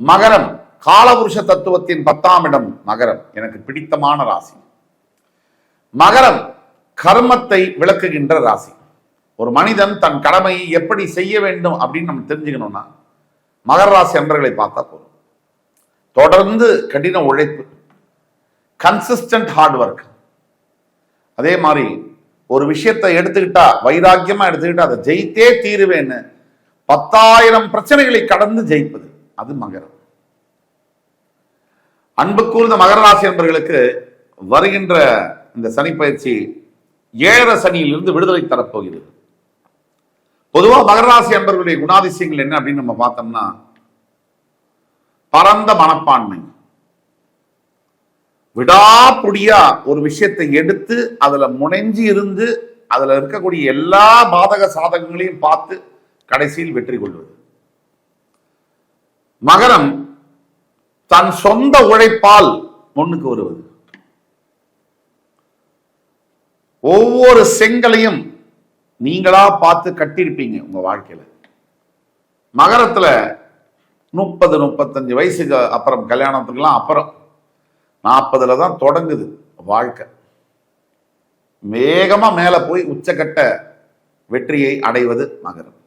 மகரம் காலபுருஷ தத்துவத்தின் 10ஆம் இடம் மகரம், எனக்கு பிடித்தமான ராசி. மகரம் கர்மத்தை விளக்குகின்ற ராசி. ஒரு மனிதன் தன் கடமையை எப்படி செய்ய வேண்டும் அப்படின்னு நம்ம தெரிஞ்சுக்கணும்னா மகர ராசி அன்பர்களை பார்த்தா போதும். தொடர்ந்து கடின உழைப்பு, கன்சிஸ்டன்ட் ஹார்ட் ஒர்க். அதே மாதிரி ஒரு விஷயத்தை எடுத்துக்கிட்டா, வைராக்கியமா எடுத்துக்கிட்டா அதை ஜெயித்தே தீருவேன்னு 10,000 பிரச்சனைகளை கடந்து ஜெயிப்பது, அது மகரம். அன்பு கூர்ந்த மகர ராசி அன்பர்களுக்கு வருகின்ற இந்த சனி பயிற்சி 7 சனியிலிருந்து விடுதலை தரப்போகிறது. பொதுவாக மகர ராசி அன்பர்களுடைய குணாதிசயங்கள் என்ன அப்படின்னு நம்ம பார்த்தோம்னா, பரந்த மனப்பான்மை, விடாப்புடியா ஒரு விஷயத்தை எடுத்து அதுல முனைஞ்சி இருந்து அதுல இருக்கக்கூடிய எல்லா பாதக சாதகங்களையும் பார்த்து கடைசியில் வெற்றி கொள்வது. மகரம் தன் சொந்த உழைப்பால் முன்னுக்கு வருவது. ஒவ்வொரு செங்கலையும் நீங்களா பார்த்து கட்டியிருப்பீங்க உங்க வாழ்க்கையில. மகரத்துல 30-35 வயசுக்கு அப்புறம், கல்யாணத்துக்குலாம் அப்புறம் 40ல தான் தொடங்குது வாழ்க்கை. வேகமா மேல போய் உச்சக்கட்ட வெற்றியை அடைவது மகரம்.